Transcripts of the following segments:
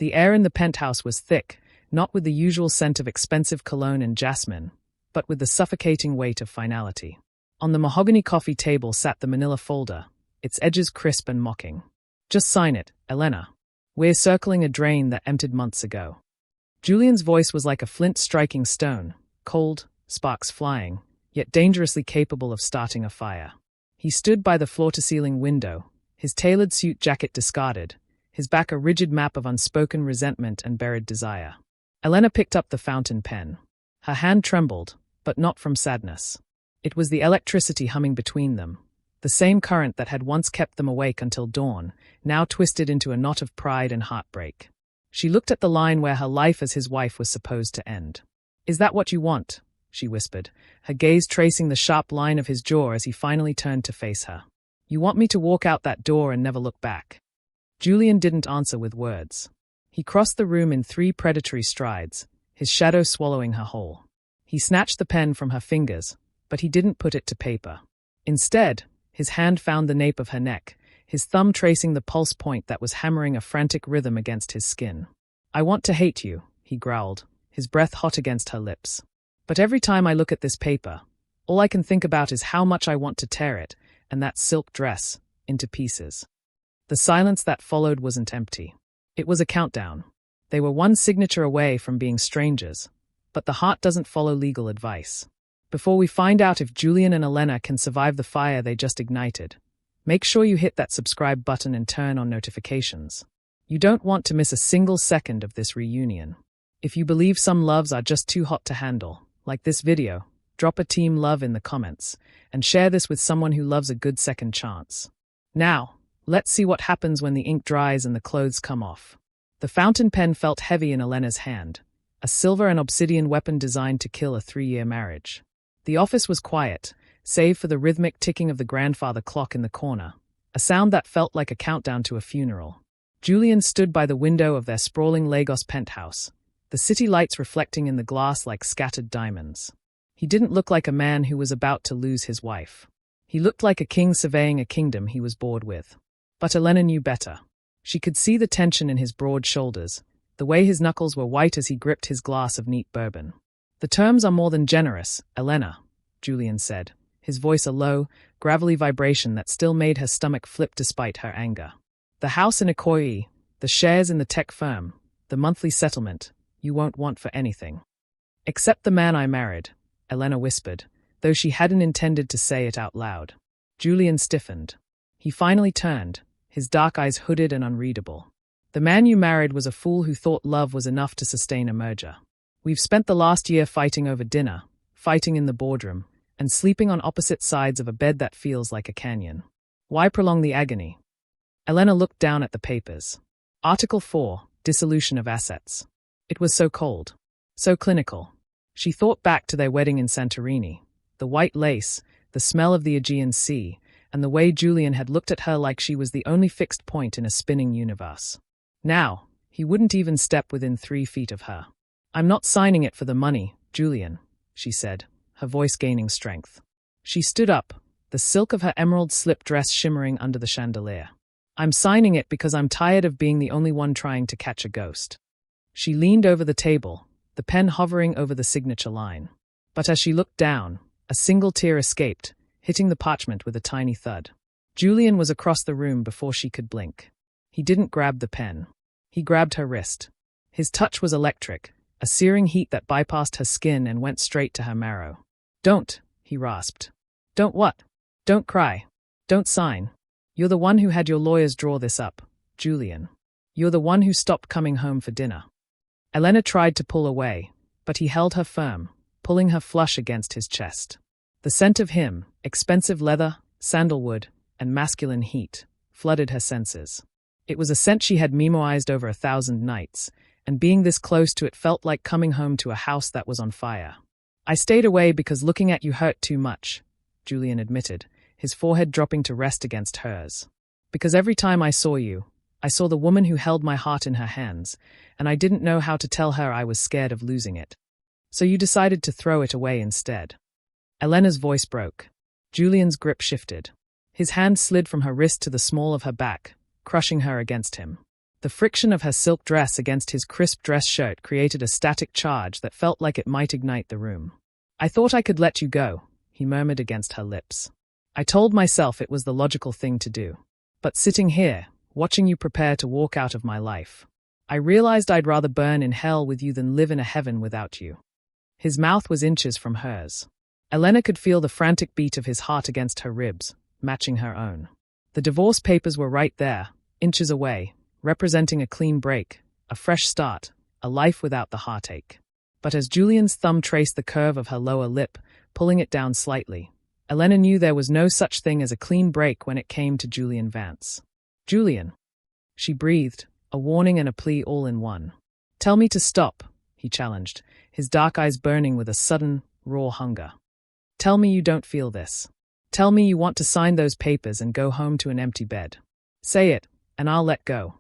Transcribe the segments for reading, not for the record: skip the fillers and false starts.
The air in the penthouse was thick, not with the usual scent of expensive cologne and jasmine, but with the suffocating weight of finality. On the mahogany coffee table sat the manila folder, its edges crisp and mocking. "Just sign it, Elena. We're circling a drain that emptied months ago." Julian's voice was like a flint striking stone, cold, sparks flying, yet dangerously capable of starting a fire. He stood by the floor-to-ceiling window, his tailored suit jacket discarded, his back a rigid map of unspoken resentment and buried desire. Elena picked up the fountain pen. Her hand trembled, but not from sadness. It was the electricity humming between them, the same current that had once kept them awake until dawn, now twisted into a knot of pride and heartbreak. She looked at the line where her life as his wife was supposed to end. "Is that what you want?" she whispered, her gaze tracing the sharp line of his jaw as he finally turned to face her. "You want me to walk out that door and never look back?" Julian didn't answer with words. He crossed the room in 3 predatory strides, his shadow swallowing her whole. He snatched the pen from her fingers, but he didn't put it to paper. Instead, his hand found the nape of her neck, his thumb tracing the pulse point that was hammering a frantic rhythm against his skin. "I want to hate you," he growled, his breath hot against her lips. "But every time I look at this paper, all I can think about is how much I want to tear it, and that silk dress, into pieces." The silence that followed wasn't empty. It was a countdown. They were one signature away from being strangers, but the heart doesn't follow legal advice. Before we find out if Julian and Elena can survive the fire they just ignited, make sure you hit that subscribe button and turn on notifications. You don't want to miss a single second of this reunion. If you believe some loves are just too hot to handle, like this video, drop a team love in the comments, and share this with someone who loves a good second chance. Now, let's see what happens when the ink dries and the clothes come off. The fountain pen felt heavy in Elena's hand, a silver and obsidian weapon designed to kill a 3-year marriage. The office was quiet, save for the rhythmic ticking of the grandfather clock in the corner, a sound that felt like a countdown to a funeral. Julian stood by the window of their sprawling Lagos penthouse, the city lights reflecting in the glass like scattered diamonds. He didn't look like a man who was about to lose his wife. He looked like a king surveying a kingdom he was bored with. But Elena knew better. She could see the tension in his broad shoulders, the way his knuckles were white as he gripped his glass of neat bourbon. "The terms are more than generous, Elena," Julian said, his voice a low, gravelly vibration that still made her stomach flip despite her anger. "The house in Ikoyi, the shares in the tech firm, the monthly settlement, you won't want for anything. Except the man I married," Elena whispered, though she hadn't intended to say it out loud. Julian stiffened. He finally turned, his dark eyes hooded and unreadable. "The man you married was a fool who thought love was enough to sustain a merger. We've spent the last year fighting over dinner, fighting in the boardroom, and sleeping on opposite sides of a bed that feels like a canyon. Why prolong the agony?" Elena looked down at the papers. Article 4, Dissolution of Assets. It was so cold, so clinical. She thought back to their wedding in Santorini, the white lace, the smell of the Aegean Sea, and the way Julian had looked at her like she was the only fixed point in a spinning universe. Now, he wouldn't even step within 3 feet of her. "I'm not signing it for the money, Julian," she said, her voice gaining strength. She stood up, the silk of her emerald slip dress shimmering under the chandelier. "I'm signing it because I'm tired of being the only one trying to catch a ghost." She leaned over the table, the pen hovering over the signature line. But as she looked down, a single tear escaped, hitting the parchment with a tiny thud. Julian was across the room before she could blink. He didn't grab the pen. He grabbed her wrist. His touch was electric, a searing heat that bypassed her skin and went straight to her marrow. "Don't," he rasped. "Don't what? Don't cry. Don't sign. You're the one who had your lawyers draw this up, Julian. You're the one who stopped coming home for dinner." Elena tried to pull away, but he held her firm, pulling her flush against his chest. The scent of him, expensive leather, sandalwood, and masculine heat, flooded her senses. It was a scent she had memoized over 1,000 nights, and being this close to it felt like coming home to a house that was on fire. "I stayed away because looking at you hurt too much," Julian admitted, his forehead dropping to rest against hers. "Because every time I saw you, I saw the woman who held my heart in her hands, and I didn't know how to tell her I was scared of losing it. So you decided to throw it away instead." Elena's voice broke. Julian's grip shifted. His hand slid from her wrist to the small of her back, crushing her against him. The friction of her silk dress against his crisp dress shirt created a static charge that felt like it might ignite the room. "I thought I could let you go," he murmured against her lips. "I told myself it was the logical thing to do. But sitting here, watching you prepare to walk out of my life, I realized I'd rather burn in hell with you than live in a heaven without you." His mouth was inches from hers. Elena could feel the frantic beat of his heart against her ribs, matching her own. The divorce papers were right there, inches away, representing a clean break, a fresh start, a life without the heartache. But as Julian's thumb traced the curve of her lower lip, pulling it down slightly, Elena knew there was no such thing as a clean break when it came to Julian Vance. "Julian," she breathed, a warning and a plea all in one. "Tell me to stop," he challenged, his dark eyes burning with a sudden, raw hunger. "Tell me you don't feel this. Tell me you want to sign those papers and go home to an empty bed. Say it, and I'll let go."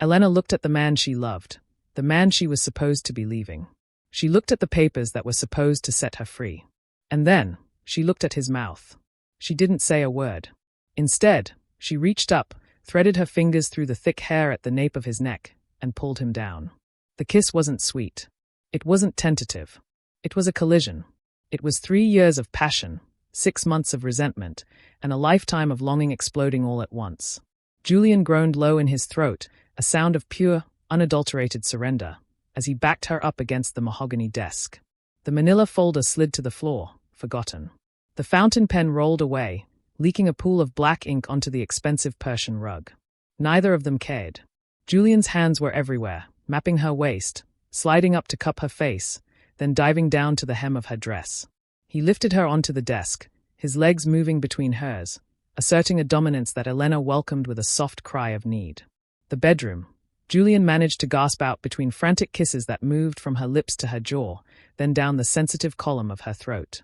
Elena looked at the man she loved, the man she was supposed to be leaving. She looked at the papers that were supposed to set her free. And then, she looked at his mouth. She didn't say a word. Instead, she reached up, threaded her fingers through the thick hair at the nape of his neck, and pulled him down. The kiss wasn't sweet. It wasn't tentative. It was a collision. It was 3 years of passion, 6 months of resentment, and a lifetime of longing exploding all at once. Julian groaned low in his throat, a sound of pure, unadulterated surrender, as he backed her up against the mahogany desk. The manila folder slid to the floor, forgotten. The fountain pen rolled away, leaking a pool of black ink onto the expensive Persian rug. Neither of them cared. Julian's hands were everywhere, mapping her waist, sliding up to cup her face, then diving down to the hem of her dress. He lifted her onto the desk, his legs moving between hers, asserting a dominance that Elena welcomed with a soft cry of need. The bedroom. Julian managed to gasp out between frantic kisses that moved from her lips to her jaw, then down the sensitive column of her throat.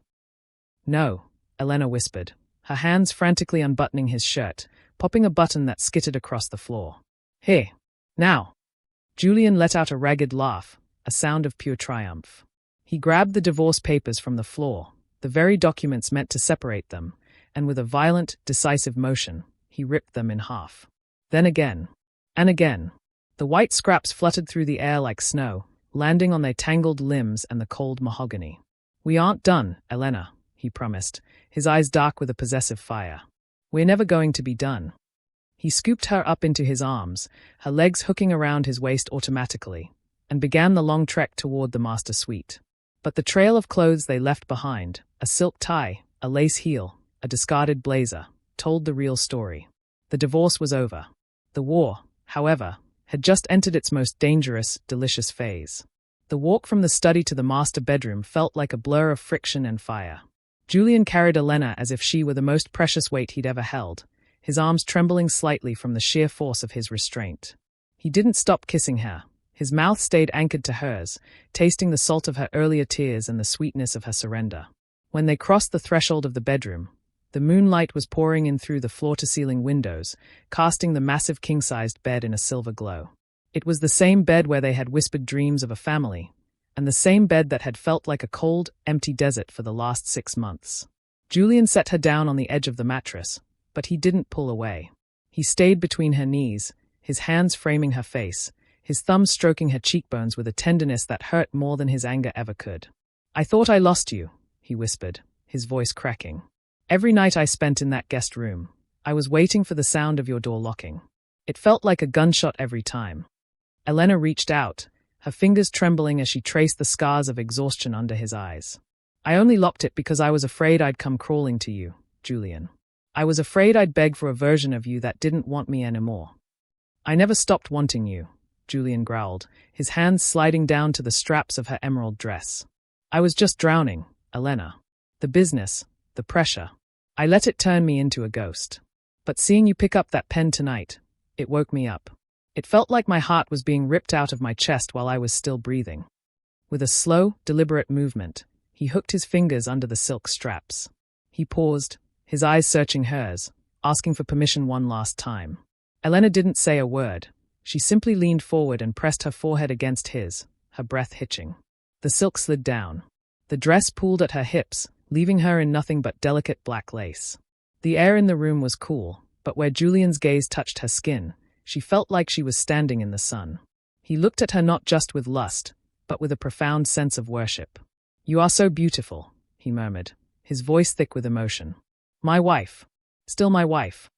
"No," Elena whispered, her hands frantically unbuttoning his shirt, popping a button that skittered across the floor. "Here. Now." Julian let out a ragged laugh, a sound of pure triumph. He grabbed the divorce papers from the floor, the very documents meant to separate them, and with a violent, decisive motion, he ripped them in half. Then again. And again. The white scraps fluttered through the air like snow, landing on their tangled limbs and the cold mahogany. "We aren't done, Elena," he promised, his eyes dark with a possessive fire. "We're never going to be done." He scooped her up into his arms, her legs hooking around his waist automatically, and began the long trek toward the master suite. But the trail of clothes they left behind, a silk tie, a lace heel, a discarded blazer, told the real story. The divorce was over. The war, however, had just entered its most dangerous, delicious phase. The walk from the study to the master bedroom felt like a blur of friction and fire. Julian carried Elena as if she were the most precious weight he'd ever held, his arms trembling slightly from the sheer force of his restraint. He didn't stop kissing her. His mouth stayed anchored to hers, tasting the salt of her earlier tears and the sweetness of her surrender. When they crossed the threshold of the bedroom, the moonlight was pouring in through the floor-to-ceiling windows, casting the massive king-sized bed in a silver glow. It was the same bed where they had whispered dreams of a family, and the same bed that had felt like a cold, empty desert for the last 6 months. Julian set her down on the edge of the mattress, but he didn't pull away. He stayed between her knees, his hands framing her face, his thumbs stroking her cheekbones with a tenderness that hurt more than his anger ever could. "I thought I lost you," he whispered, his voice cracking. "Every night I spent in that guest room, I was waiting for the sound of your door locking. It felt like a gunshot every time." Elena reached out, her fingers trembling as she traced the scars of exhaustion under his eyes. "I only locked it because I was afraid I'd come crawling to you, Julian. I was afraid I'd beg for a version of you that didn't want me anymore." "I never stopped wanting you," Julian growled, his hands sliding down to the straps of her emerald dress. "I was just drowning, Elena. The business, the pressure. I let it turn me into a ghost. But seeing you pick up that pen tonight, it woke me up. It felt like my heart was being ripped out of my chest while I was still breathing." With a slow, deliberate movement, he hooked his fingers under the silk straps. He paused, his eyes searching hers, asking for permission one last time. Elena didn't say a word. She simply leaned forward and pressed her forehead against his, her breath hitching. The silk slid down. The dress pooled at her hips, leaving her in nothing but delicate black lace. The air in the room was cool, but where Julian's gaze touched her skin, She felt like she was standing in the sun. He looked at her not just with lust, but with a profound sense of worship. "You are so beautiful," he murmured, his voice thick with emotion. "My wife. Still my wife."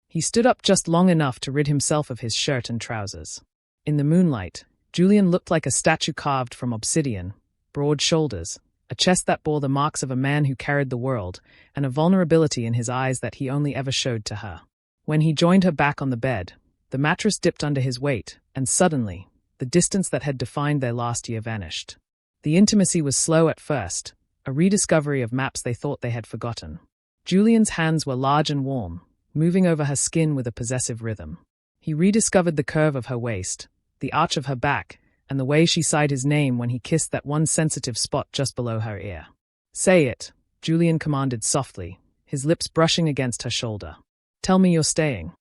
He stood up just long enough to rid himself of his shirt and trousers. In the moonlight, Julian looked like a statue carved from obsidian, broad shoulders, a chest that bore the marks of a man who carried the world, and a vulnerability in his eyes that he only ever showed to her. When he joined her back on the bed, the mattress dipped under his weight, and suddenly, the distance that had defined their last year vanished. The intimacy was slow at first, a rediscovery of maps they thought they had forgotten. Julian's hands were large and warm, moving over her skin with a possessive rhythm. He rediscovered the curve of her waist, the arch of her back, and the way she sighed his name when he kissed that one sensitive spot just below her ear. "Say it," Julian commanded softly, his lips brushing against her shoulder. "Tell me you're staying."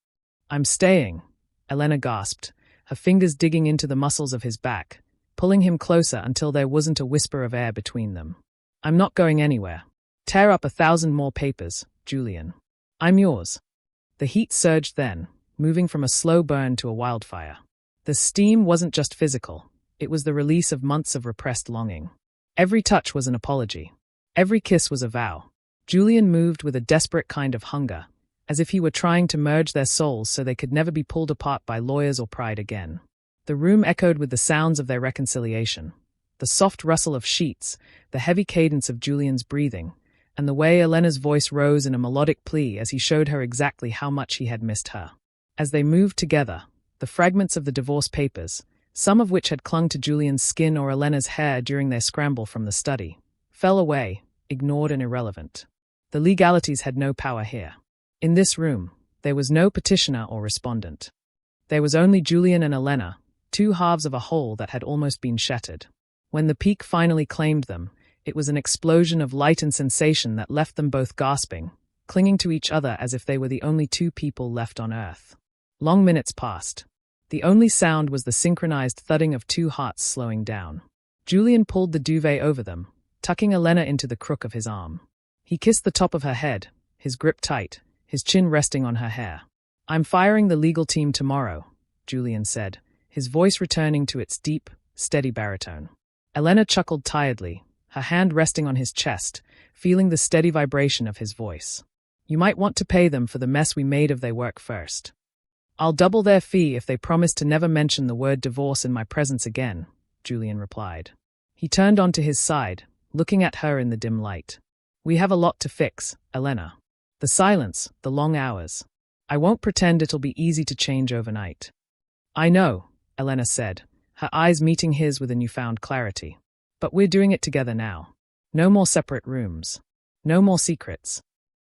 "I'm staying," Elena gasped, her fingers digging into the muscles of his back, pulling him closer until there wasn't a whisper of air between them. "I'm not going anywhere. Tear up 1,000 more papers, Julian. I'm yours." The heat surged then, moving from a slow burn to a wildfire. The steam wasn't just physical, it was the release of months of repressed longing. Every touch was an apology. Every kiss was a vow. Julian moved with a desperate kind of hunger, as if he were trying to merge their souls so they could never be pulled apart by lawyers or pride again. The room echoed with the sounds of their reconciliation. The soft rustle of sheets, the heavy cadence of Julian's breathing, and the way Elena's voice rose in a melodic plea as he showed her exactly how much he had missed her. As they moved together, the fragments of the divorce papers, some of which had clung to Julian's skin or Elena's hair during their scramble from the study, fell away, ignored and irrelevant. The legalities had no power here. In this room, there was no petitioner or respondent. There was only Julian and Elena, two halves of a whole that had almost been shattered. When the peak finally claimed them, it was an explosion of light and sensation that left them both gasping, clinging to each other as if they were the only two people left on Earth. Long minutes passed. The only sound was the synchronized thudding of two hearts slowing down. Julian pulled the duvet over them, tucking Elena into the crook of his arm. He kissed the top of her head, his grip tight, his chin resting on her hair. "I'm firing the legal team tomorrow," Julian said, his voice returning to its deep, steady baritone. Elena chuckled tiredly, her hand resting on his chest, feeling the steady vibration of his voice. "You might want to pay them for the mess we made of their work first. I'll double their fee if they promise to never mention the word divorce in my presence again," Julian replied. He turned onto his side, looking at her in the dim light. "We have a lot to fix, Elena. The silence, the long hours. I won't pretend it'll be easy to change overnight." "I know," Elena said, her eyes meeting his with a newfound clarity. "But we're doing it together now. No more separate rooms. No more secrets."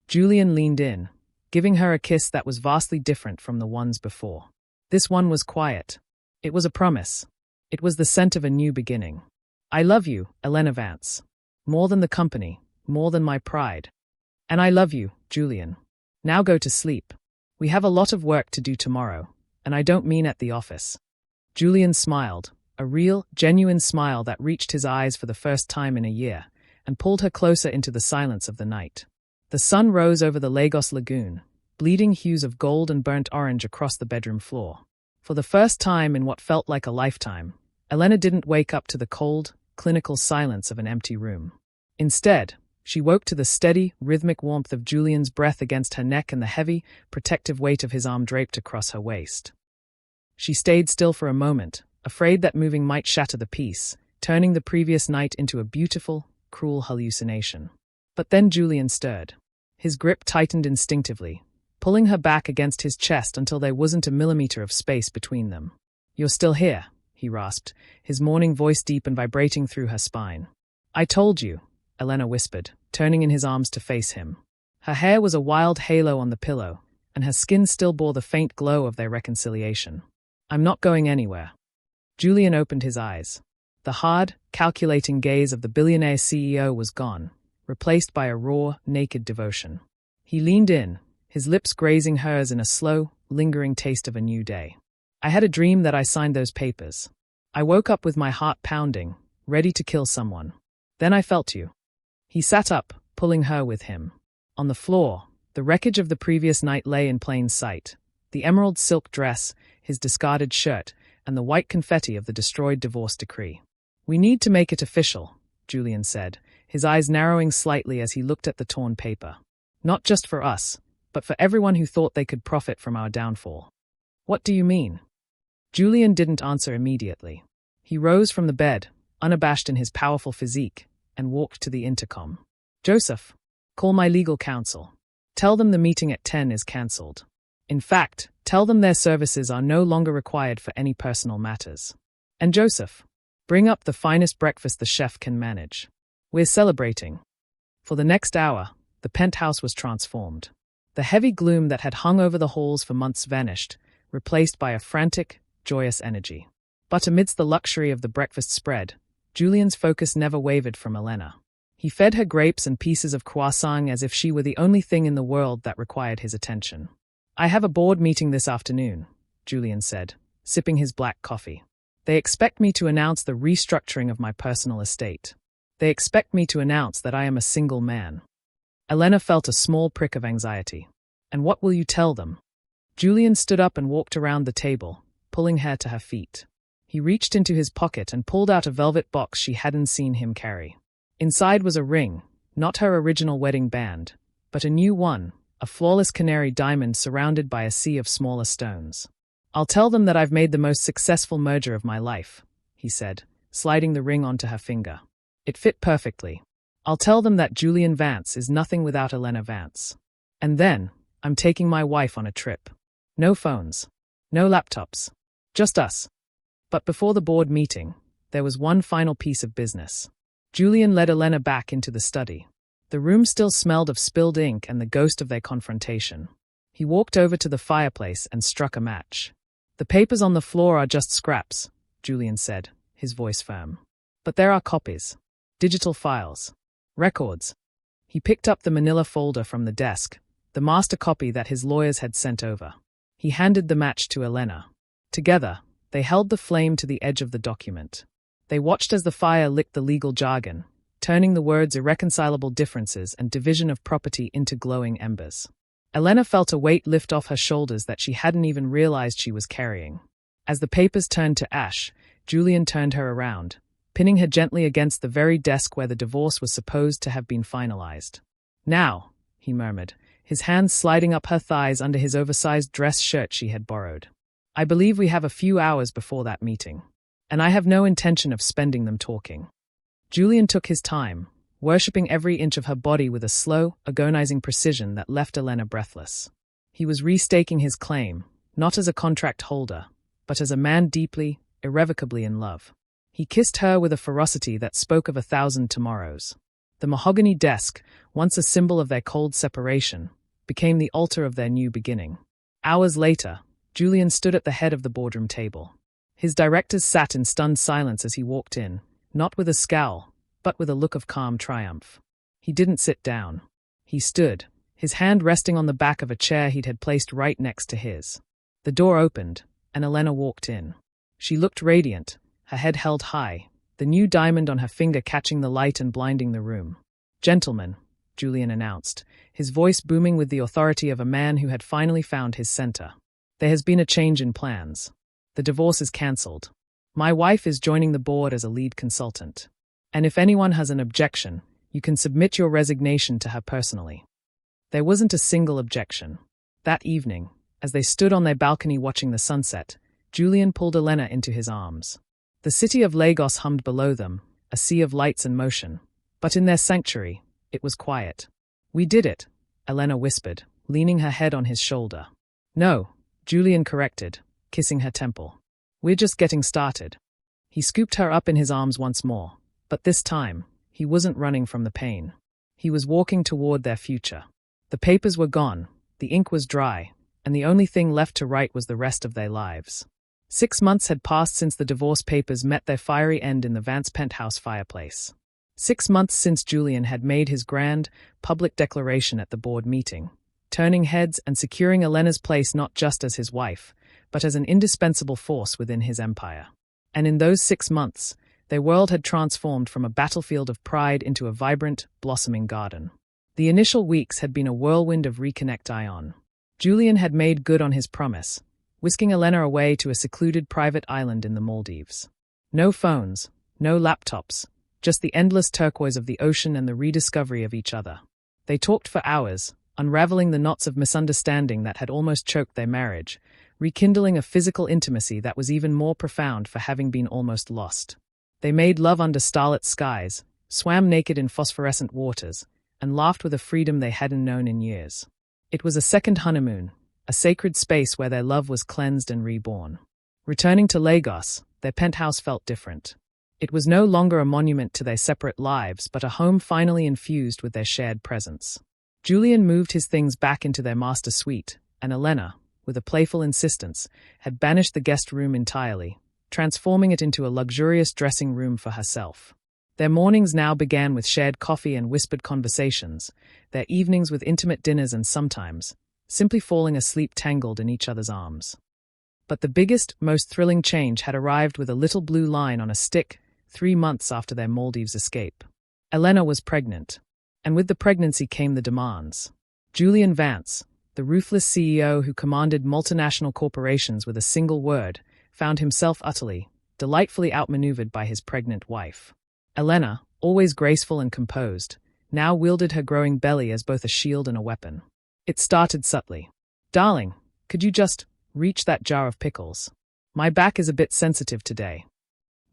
Julian leaned in, giving her a kiss that was vastly different from the ones before. This one was quiet. It was a promise. It was the scent of a new beginning. "I love you, Elena Vance. More than the company, more than my pride. And I love you, Julian. Now go to sleep. We have a lot of work to do tomorrow, and I don't mean at the office." Julian smiled, a real, genuine smile that reached his eyes for the first time in a year, and pulled her closer into the silence of the night. The sun rose over the Lagos lagoon, bleeding hues of gold and burnt orange across the bedroom floor. For the first time in what felt like a lifetime, Elena didn't wake up to the cold, clinical silence of an empty room. Instead, she woke to the steady, rhythmic warmth of Julian's breath against her neck and the heavy, protective weight of his arm draped across her waist. She stayed still for a moment, afraid that moving might shatter the peace, turning the previous night into a beautiful, cruel hallucination. But then Julian stirred. His grip tightened instinctively, pulling her back against his chest until there wasn't a millimeter of space between them. "You're still here," he rasped, his morning voice deep and vibrating through her spine. "I told you," Elena whispered, turning in his arms to face him. Her hair was a wild halo on the pillow, and her skin still bore the faint glow of their reconciliation. "I'm not going anywhere." Julian opened his eyes. The hard, calculating gaze of the billionaire CEO was gone, replaced by a raw, naked devotion. He leaned in, his lips grazing hers in a slow, lingering taste of a new day. "I had a dream that I signed those papers. I woke up with my heart pounding, ready to kill someone. Then I felt you." He sat up, pulling her with him. On the floor, the wreckage of the previous night lay in plain sight. The emerald silk dress, his discarded shirt, and the white confetti of the destroyed divorce decree. "We need to make it official," Julian said, his eyes narrowing slightly as he looked at the torn paper. "Not just for us, but for everyone who thought they could profit from our downfall." "What do you mean?" Julian didn't answer immediately. He rose from the bed, unabashed in his powerful physique, and walked to the intercom. "Joseph, call my legal counsel. Tell them the meeting at 10 is cancelled. In fact, tell them their services are no longer required for any personal matters. And Joseph, bring up the finest breakfast the chef can manage. We're celebrating." For the next hour, the penthouse was transformed. The heavy gloom that had hung over the halls for months vanished, replaced by a frantic, joyous energy. But amidst the luxury of the breakfast spread, Julian's focus never wavered from Elena. He fed her grapes and pieces of croissant as if she were the only thing in the world that required his attention. "I have a board meeting this afternoon," Julian said, sipping his black coffee. "They expect me to announce the restructuring of my personal estate. They expect me to announce that I am a single man." Elena felt a small prick of anxiety. "And what will you tell them?" Julian stood up and walked around the table, pulling her to her feet. He reached into his pocket and pulled out a velvet box she hadn't seen him carry. Inside was a ring, not her original wedding band, but a new one, a flawless canary diamond surrounded by a sea of smaller stones. "I'll tell them that I've made the most successful merger of my life," he said, sliding the ring onto her finger. It fit perfectly. "I'll tell them that Julian Vance is nothing without Elena Vance. And then, I'm taking my wife on a trip. No phones. No laptops. Just us." But before the board meeting, there was one final piece of business. Julian led Elena back into the study. The room still smelled of spilled ink and the ghost of their confrontation. He walked over to the fireplace and struck a match. "The papers on the floor are just scraps," Julian said, his voice firm. "But there are copies. Digital files. Records." He picked up the manila folder from the desk, the master copy that his lawyers had sent over. He handed the match to Elena. Together, they held the flame to the edge of the document. They watched as the fire licked the legal jargon, turning the words irreconcilable differences and division of property into glowing embers. Elena felt a weight lift off her shoulders that she hadn't even realized she was carrying. As the papers turned to ash, Julian turned her around, pinning her gently against the very desk where the divorce was supposed to have been finalized. "Now," he murmured, his hands sliding up her thighs under his oversized dress shirt she had borrowed. "I believe we have a few hours before that meeting. And I have no intention of spending them talking." Julian took his time, worshipping every inch of her body with a slow, agonizing precision that left Elena breathless. He was restaking his claim, not as a contract holder, but as a man deeply, irrevocably in love. He kissed her with a ferocity that spoke of 1,000 tomorrows. The mahogany desk, once a symbol of their cold separation, became the altar of their new beginning. Hours later, Julian stood at the head of the boardroom table. His directors sat in stunned silence as he walked in, not with a scowl, but with a look of calm triumph. He didn't sit down. He stood, his hand resting on the back of a chair he'd had placed right next to his. The door opened, and Elena walked in. She looked radiant, her head held high, the new diamond on her finger catching the light and blinding the room. "Gentlemen," Julian announced, his voice booming with the authority of a man who had finally found his center. "There has been a change in plans. The divorce is cancelled. My wife is joining the board as a lead consultant. And if anyone has an objection, you can submit your resignation to her personally." There wasn't a single objection. That evening, as they stood on their balcony watching the sunset, Julian pulled Elena into his arms. The city of Lagos hummed below them, a sea of lights and motion. But in their sanctuary, it was quiet. "We did it," Elena whispered, leaning her head on his shoulder. "No," Julian corrected, kissing her temple. "We're just getting started." He scooped her up in his arms once more, but this time, he wasn't running from the pain. He was walking toward their future. The papers were gone, the ink was dry, and the only thing left to write was the rest of their lives. 6 months had passed since the divorce papers met their fiery end in the Vance penthouse fireplace. 6 months since Julian had made his grand, public declaration at the board meeting, turning heads and securing Elena's place not just as his wife, but as an indispensable force within his empire. And in those 6 months, their world had transformed from a battlefield of pride into a vibrant, blossoming garden. The initial weeks had been a whirlwind of reconnect. Julian had made good on his promise, whisking Elena away to a secluded private island in the Maldives. No phones, no laptops, just the endless turquoise of the ocean and the rediscovery of each other. They talked for hours, unraveling the knots of misunderstanding that had almost choked their marriage, rekindling a physical intimacy that was even more profound for having been almost lost. They made love under starlit skies, swam naked in phosphorescent waters, and laughed with a freedom they hadn't known in years. It was a second honeymoon, a sacred space where their love was cleansed and reborn. Returning to Lagos, their penthouse felt different. It was no longer a monument to their separate lives, but a home finally infused with their shared presence. Julian moved his things back into their master suite, and Elena, with a playful insistence, had banished the guest room entirely, transforming it into a luxurious dressing room for herself. Their mornings now began with shared coffee and whispered conversations, their evenings with intimate dinners and sometimes, simply falling asleep tangled in each other's arms. But the biggest, most thrilling change had arrived with a little blue line on a stick 3 months after their Maldives escape. Elena was pregnant, and with the pregnancy came the demands. Julian Vance, the ruthless CEO who commanded multinational corporations with a single word, found himself utterly, delightfully outmaneuvered by his pregnant wife. Elena, always graceful and composed, now wielded her growing belly as both a shield and a weapon. It started subtly. "Darling, could you just reach that jar of pickles? My back is a bit sensitive today."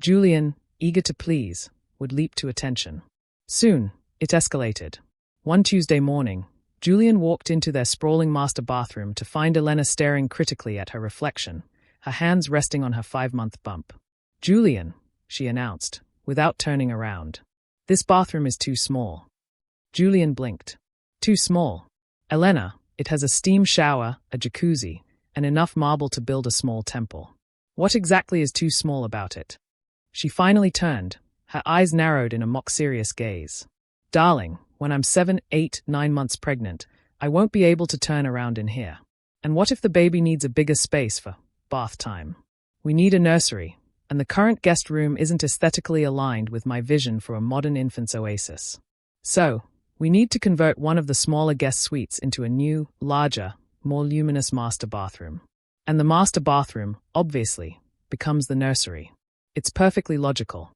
Julian, eager to please, would leap to attention. Soon, it escalated. One Tuesday morning, Julian walked into their sprawling master bathroom to find Elena staring critically at her reflection, her hands resting on her 5-month bump. "Julian," she announced, without turning around. "This bathroom is too small." Julian blinked. "Too small? Elena, it has a steam shower, a jacuzzi, and enough marble to build a small temple. What exactly is too small about it?" She finally turned, her eyes narrowed in a mock-serious gaze. "Darling, when I'm 7, 8, 9 months pregnant, I won't be able to turn around in here. And what if the baby needs a bigger space for bath time? We need a nursery, and the current guest room isn't aesthetically aligned with my vision for a modern infant's oasis. So, we need to convert one of the smaller guest suites into a new, larger, more luminous master bathroom. And the master bathroom, obviously, becomes the nursery. It's perfectly logical."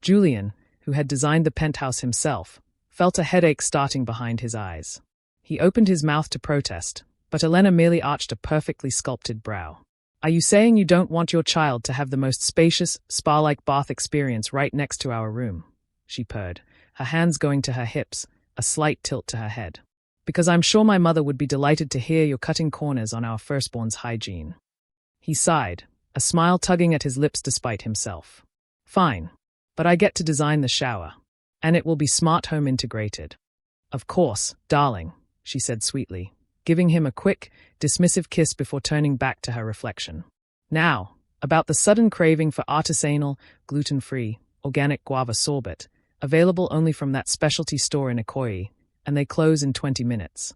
Julian, who had designed the penthouse himself, felt a headache starting behind his eyes. He opened his mouth to protest, but Elena merely arched a perfectly sculpted brow. "Are you saying you don't want your child to have the most spacious, spa-like bath experience right next to our room?" she purred, her hands going to her hips, a slight tilt to her head. "Because I'm sure my mother would be delighted to hear you're cutting corners on our firstborn's hygiene." He sighed, a smile tugging at his lips despite himself. "Fine, but I get to design the shower, and it will be smart home integrated." "Of course, darling," she said sweetly, giving him a quick, dismissive kiss before turning back to her reflection. Now, about the sudden craving for artisanal, gluten-free, organic guava sorbet, available only from that specialty store in Ikoyi, and they close in 20 minutes.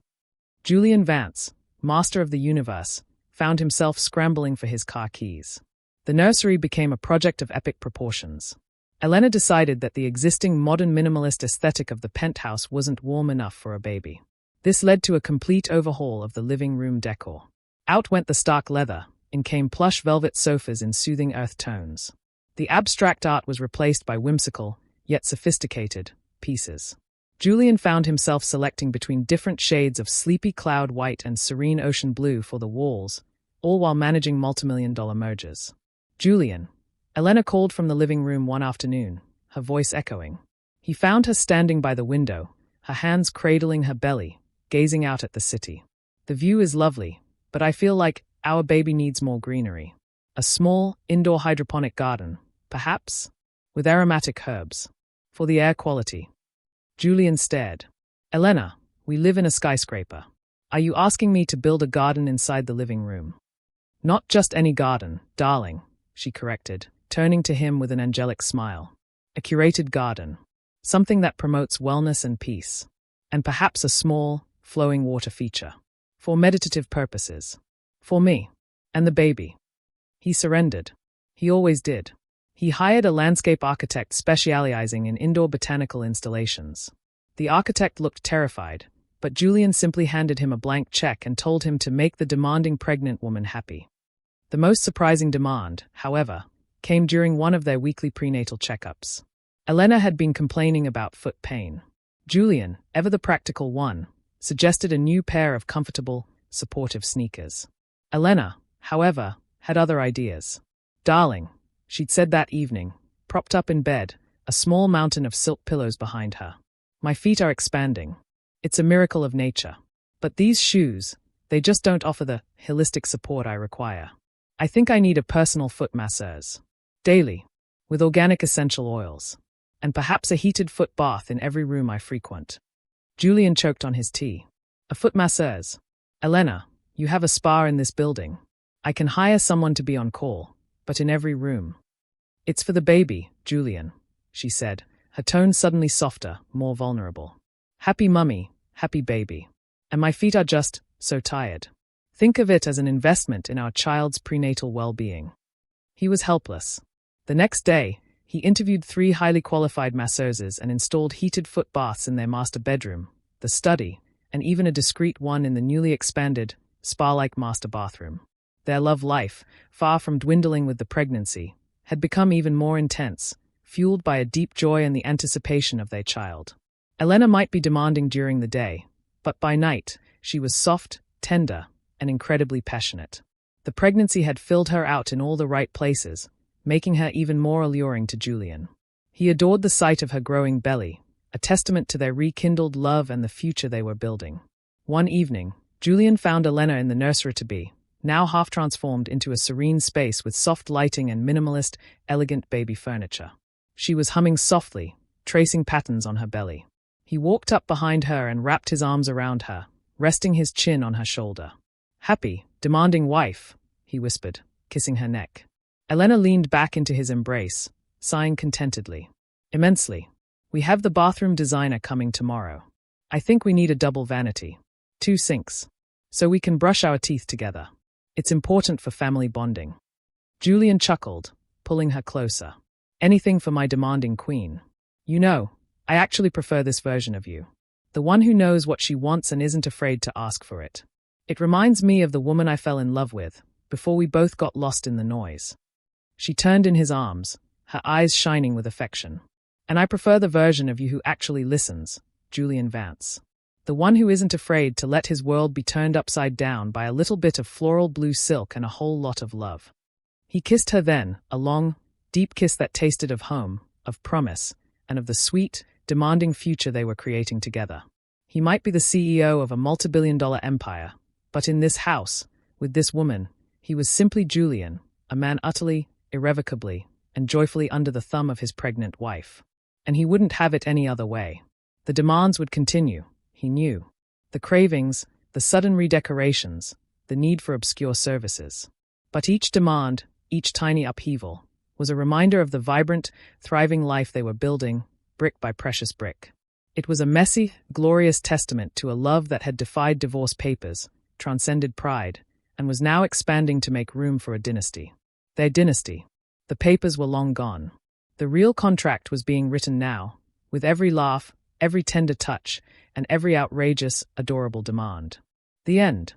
Julian Vance, master of the universe, found himself scrambling for his car keys. The nursery became a project of epic proportions. Elena decided that the existing modern minimalist aesthetic of the penthouse wasn't warm enough for a baby. This led to a complete overhaul of the living room decor. Out went the stark leather, in came plush velvet sofas in soothing earth tones. The abstract art was replaced by whimsical, yet sophisticated, pieces. Julian found himself selecting between different shades of sleepy cloud white and serene ocean blue for the walls, all while managing multimillion-dollar mergers. "Julian," Elena called from the living room one afternoon, her voice echoing. He found her standing by the window, her hands cradling her belly, gazing out at the city. "The view is lovely, but I feel like our baby needs more greenery. A small, indoor hydroponic garden, perhaps, with aromatic herbs, for the air quality." Julian stared. "Elena, we live in a skyscraper. Are you asking me to build a garden inside the living room?" "Not just any garden, darling," she corrected, turning to him with an angelic smile. "A curated garden. Something that promotes wellness and peace. And perhaps a small, flowing water feature. For meditative purposes. For me. And the baby." He surrendered. He always did. He hired a landscape architect specializing in indoor botanical installations. The architect looked terrified, but Julian simply handed him a blank check and told him to make the demanding pregnant woman happy. The most surprising demand, however, came during one of their weekly prenatal checkups. Elena had been complaining about foot pain. Julian, ever the practical one, suggested a new pair of comfortable, supportive sneakers. Elena, however, had other ideas. "Darling," she'd said that evening, propped up in bed, a small mountain of silk pillows behind her. "My feet are expanding. It's a miracle of nature. But these shoes, they just don't offer the holistic support I require. I think I need a personal foot masseuse. Daily, with organic essential oils. And perhaps a heated foot bath in every room I frequent." Julian choked on his tea. "A foot masseuse? Elena, you have a spa in this building. I can hire someone to be on call, but in every room." "It's for the baby, Julian," she said, her tone suddenly softer, more vulnerable. "Happy mummy, happy baby. And my feet are just so tired. Think of it as an investment in our child's prenatal well-being." He was helpless. The next day, he interviewed 3 highly qualified masseuses and installed heated foot baths in their master bedroom, the study, and even a discreet one in the newly expanded, spa-like master bathroom. Their love life, far from dwindling with the pregnancy, had become even more intense, fueled by a deep joy and the anticipation of their child. Elena might be demanding during the day, but by night, she was soft, tender, and incredibly passionate. The pregnancy had filled her out in all the right places, making her even more alluring to Julian. He adored the sight of her growing belly, a testament to their rekindled love and the future they were building. One evening, Julian found Elena in the nursery-to-be, now half transformed into a serene space with soft lighting and minimalist, elegant baby furniture. She was humming softly, tracing patterns on her belly. He walked up behind her and wrapped his arms around her, resting his chin on her shoulder. "Happy, demanding wife," he whispered, kissing her neck. Elena leaned back into his embrace, sighing contentedly. "Immensely. We have the bathroom designer coming tomorrow. I think we need a double vanity. 2 sinks. So we can brush our teeth together. It's important for family bonding." Julian chuckled, pulling her closer. "Anything for my demanding queen. You know, I actually prefer this version of you. The one who knows what she wants and isn't afraid to ask for it. It reminds me of the woman I fell in love with, before we both got lost in the noise." She turned in his arms, her eyes shining with affection. "And I prefer the version of you who actually listens, Julian Vance. The one who isn't afraid to let his world be turned upside down by a little bit of floral blue silk and a whole lot of love." He kissed her then, a long, deep kiss that tasted of home, of promise, and of the sweet, demanding future they were creating together. He might be the CEO of a multi-billion-dollar empire, but in this house, with this woman, he was simply Julian, a man utterly, irrevocably, and joyfully under the thumb of his pregnant wife. And he wouldn't have it any other way. The demands would continue, he knew. The cravings, the sudden redecorations, the need for obscure services. But each demand, each tiny upheaval, was a reminder of the vibrant, thriving life they were building, brick by precious brick. It was a messy, glorious testament to a love that had defied divorce papers, transcended pride, and was now expanding to make room for a dynasty. Their dynasty. The papers were long gone. The real contract was being written now, with every laugh, every tender touch, and every outrageous, adorable demand. The end.